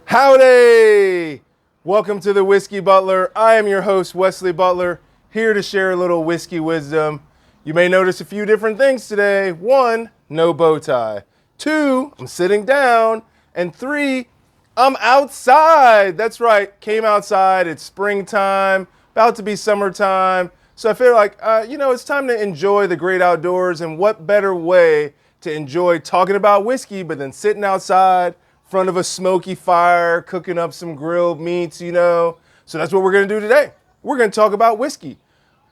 Howdy! Welcome to the Whiskey Butler. I am your host, Wesley Butler, here to share a little whiskey wisdom. You may notice a few different things today. 1, no bow tie. 2, I'm sitting down. And 3, I'm outside. That's right, came outside. It's springtime, about to be summertime. So I feel like, it's time to enjoy the great outdoors. And what better way to enjoy talking about whiskey, but then sitting outside, front of a smoky fire, cooking up some grilled meats, So that's what we're going to do today. We're going to talk about whiskey.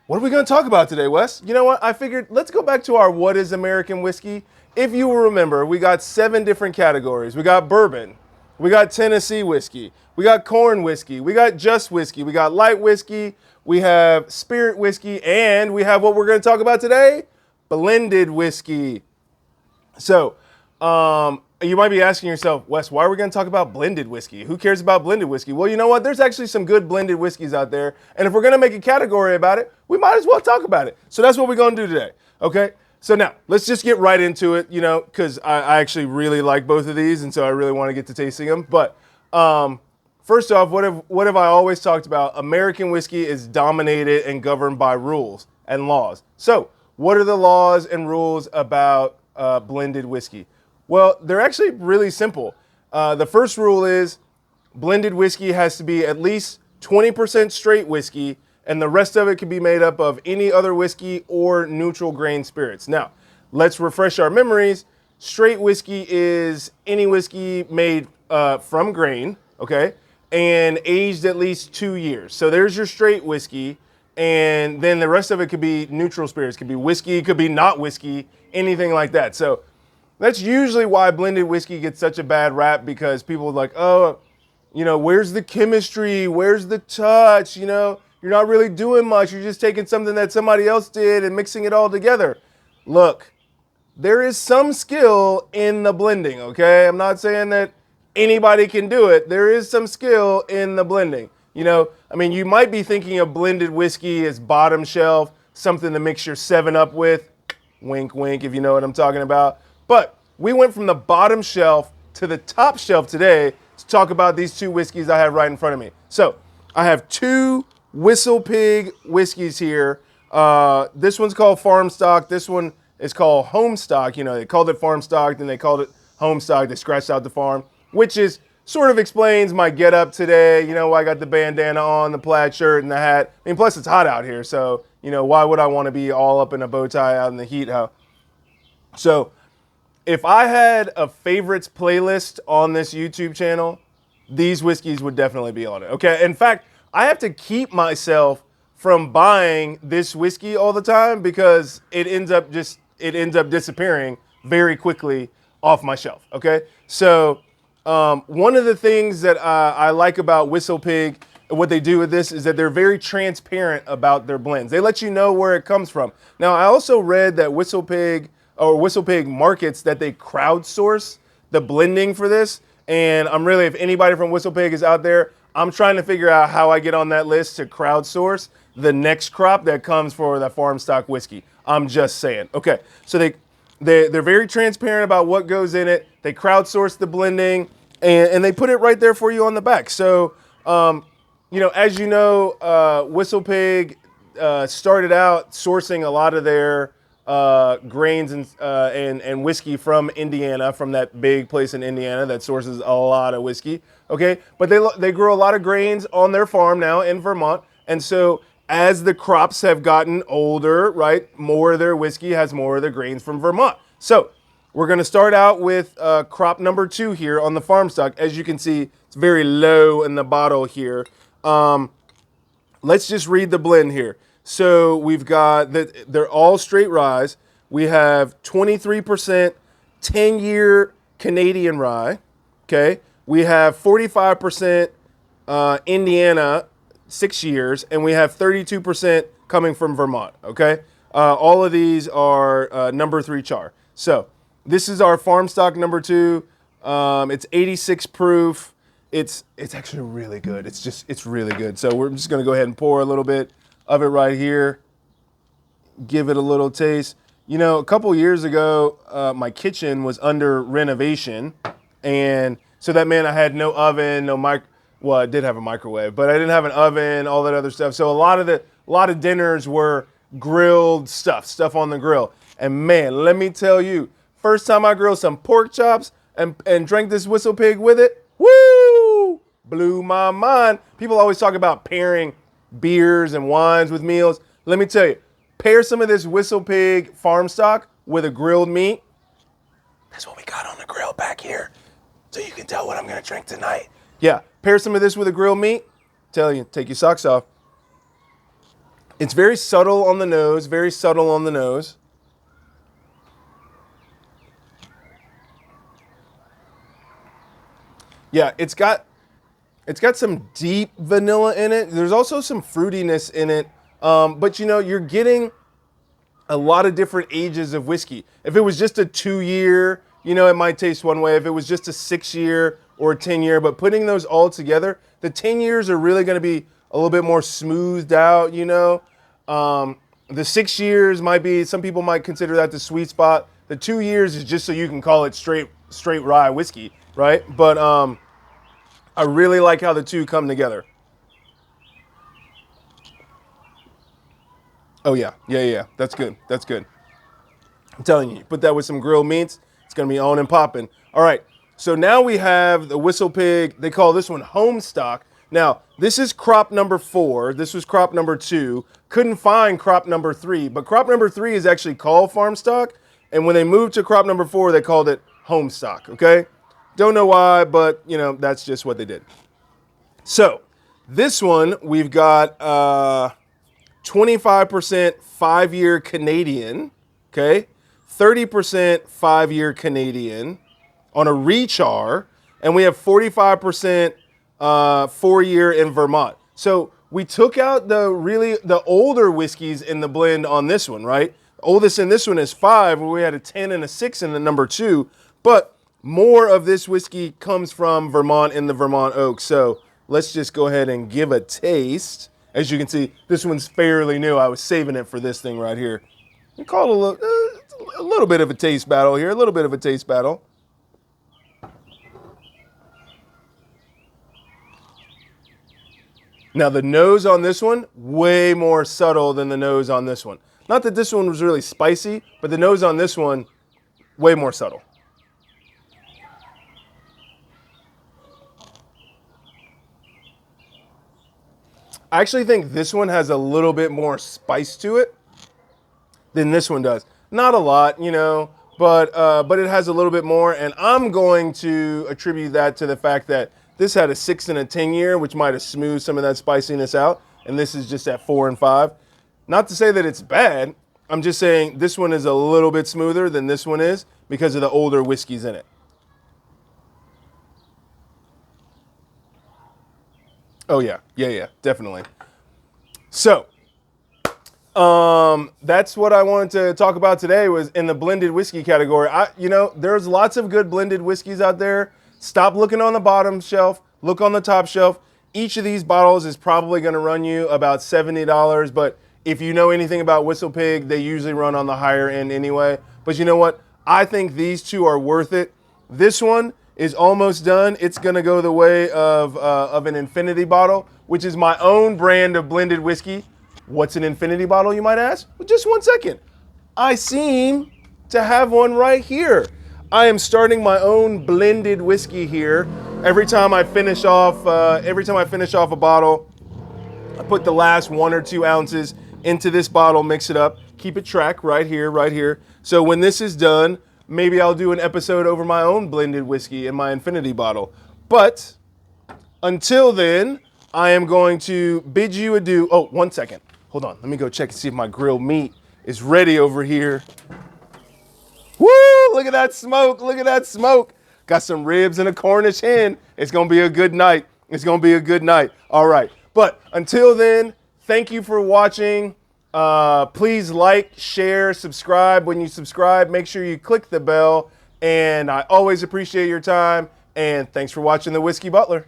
What are we going to talk about today, Wes? You know what? I figured let's go back to our What is American Whiskey. If you will remember, we got 7 different categories. We got bourbon. We got Tennessee whiskey. We got corn whiskey. We got just whiskey. We got light whiskey. We have spirit whiskey. And we have what we're going to talk about today, blended whiskey. So, you might be asking yourself, Wes, why are we going to talk about blended whiskey? Who cares about blended whiskey? Well, you know what? There's actually some good blended whiskeys out there. And if we're going to make a category about it, we might as well talk about it. So that's what we're going to do today. Okay? So now, let's just get right into it, because I actually really like both of these. And so I really want to get to tasting them. But first off, what have I always talked about? American whiskey is dominated and governed by rules and laws. So what are the laws and rules about blended whiskey? Well, they're actually really simple. The first rule is blended whiskey has to be at least 20% straight whiskey, and the rest of it can be made up of any other whiskey or neutral grain spirits. Now, let's refresh our memories. Straight whiskey is any whiskey made from grain, okay, and aged at least 2 years. So there's your straight whiskey, and then the rest of it could be neutral spirits. It could be whiskey, it could be not whiskey, anything like that. So that's usually why blended whiskey gets such a bad rap, because people are like, where's the chemistry? Where's the touch? You're not really doing much. You're just taking something that somebody else did and mixing it all together. Look, there is some skill in the blending, okay? I'm not saying that anybody can do it. There is some skill in the blending. You might be thinking of blended whiskey as bottom shelf, something to mix your 7-Up with. Wink, wink, if you know what I'm talking about. But we went from the bottom shelf to the top shelf today to talk about these 2 whiskeys I have right in front of me. So I have 2 Whistle Pig whiskeys here. This one's called Farmstock. This one is called Homestock. They called it Farmstock, then they called it Homestock. They scratched out the farm, which is sort of explains my get up today. I got the bandana on, the plaid shirt, and the hat. Plus it's hot out here, so why would I want to be all up in a bow tie out in the heat? So if I had a favorites playlist on this YouTube channel, these whiskeys would definitely be on it, okay? In fact, I have to keep myself from buying this whiskey all the time because it ends up disappearing very quickly off my shelf, okay? So one of the things that I like about Whistle Pig, what they do with this is that they're very transparent about their blends. They let you know where it comes from. Now, I also read that Whistle Pig markets that they crowdsource the blending for this. And if anybody from Whistle Pig is out there, I'm trying to figure out how I get on that list to crowdsource the next crop that comes for the Farmstock whiskey. I'm just saying. Okay, so they're very transparent about what goes in it. They crowdsource the blending, and they put it right there for you on the back. So, as you know, Whistle Pig started out sourcing a lot of their grains and whiskey from Indiana, from that big place in Indiana that sources a lot of whiskey. Okay, but they grow a lot of grains on their farm now in Vermont, and so as the crops have gotten older, right, more of their whiskey has more of the grains from Vermont. So we're going to start out with crop number 2 here on the Farmstock. As you can see, it's very low in the bottle here. Let's just read the blend here. So we've got they're all straight rye. We have 23% 10-year Canadian rye. Okay. We have 45% Indiana 6 years, and we have 32% coming from Vermont. Okay. All of these are number 3 char. So this is our Farmstock number 2. It's 86 proof. It's actually really good. It's really good. So we're just going to go ahead and pour a little bit of it right here. Give it a little taste. A couple years ago, my kitchen was under renovation, and So that meant I had no oven, no well, I did have a microwave, but I didn't have an oven, all that other stuff. So a lot of dinners were grilled stuff on the grill. And man, let me tell you, first time I grilled some pork chops and drank this Whistle Pig with it, woo, blew my mind. People always talk about pairing beers and wines with meals. Let me tell you, pair some of this Whistle Pig Farmstock with a grilled meat. That's what we got on the grill back here, so you can tell what I'm gonna drink tonight. Yeah, pair some of this with a grilled meat. Tell you, take your socks off. It's very subtle on the nose, very subtle on the nose. Yeah, it's got some deep vanilla in it. There's also some fruitiness in it, but you know, you're getting a lot of different ages of whiskey. If it was just a 2-year, you know, it might taste one way. If it was just a 6-year or a 10-year, but putting those all together, the 10 years are really going to be a little bit more smoothed out, you know. The 6 years might be, some people might consider that the sweet spot. The 2 years is just so you can call it straight rye whiskey, right? But I really like how the two come together. Oh yeah, that's good, that's good. I'm telling you, put that with some grilled meats, it's gonna be on and popping. All right, so now we have the Whistle Pig. They call this one Homestock. Now, this is crop number 4. This was crop number 2. Couldn't find crop number 3, but crop number 3 is actually called Farmstock. And when they moved to crop number 4, they called it Homestock, okay? Don't know why, but you know, that's just what they did. So this one, we've got 25% 5-year Canadian, okay? 30% 5-year Canadian on a rechar, and we have 45% 4-year in Vermont. So we took out the older whiskeys in the blend on this one, right? The oldest in this one is 5, where we had a 10 and a 6 in the number 2, but more of this whiskey comes from Vermont in the Vermont oak. So let's just go ahead and give a taste. As you can see, this one's fairly new. I was saving it for this thing right here. We call it a little bit of a taste battle here, a little bit of a taste battle. Now the nose on this one, way more subtle than the nose on this one. Not that this one was really spicy, but the nose on this one, way more subtle. I actually think this one has a little bit more spice to it than this one does. Not a lot, you know, but it has a little bit more, and I'm going to attribute that to the fact that this had a 6 and a 10-year, which might have smoothed some of that spiciness out, and this is just at 4 and 5. Not to say that it's bad, I'm just saying this one is a little bit smoother than this one is because of the older whiskeys in it. Oh yeah, definitely. So, that's what I wanted to talk about today, was in the blended whiskey category. You know, there's lots of good blended whiskeys out there. Stop looking on the bottom shelf, look on the top shelf. Each of these bottles is probably gonna run you about $70, but if you know anything about Whistle Pig, they usually run on the higher end anyway. But you know what? I think these two are worth it. This one is almost done. It's gonna go the way of an infinity bottle, which is my own brand of blended whiskey. What's an infinity bottle, you might ask? Well, just 1 second. I seem to have one right here. I am starting my own blended whiskey here. Every time I finish off a bottle, I put the last 1 or 2 ounces into this bottle, mix it up, keep it track right here. So when this is done, maybe I'll do an episode over my own blended whiskey in my infinity bottle. But until then, I am going to bid you adieu. Oh, 1 second. Hold on. Let me go check and see if my grilled meat is ready over here. Woo! Look at that smoke. Look at that smoke. Got some ribs and a Cornish hen. It's going to be a good night. It's going to be a good night. All right. But until then, thank you for watching. Please like, share, subscribe. When you subscribe, make sure you click the bell. And I always appreciate your time. And thanks for watching The Whiskey Butler.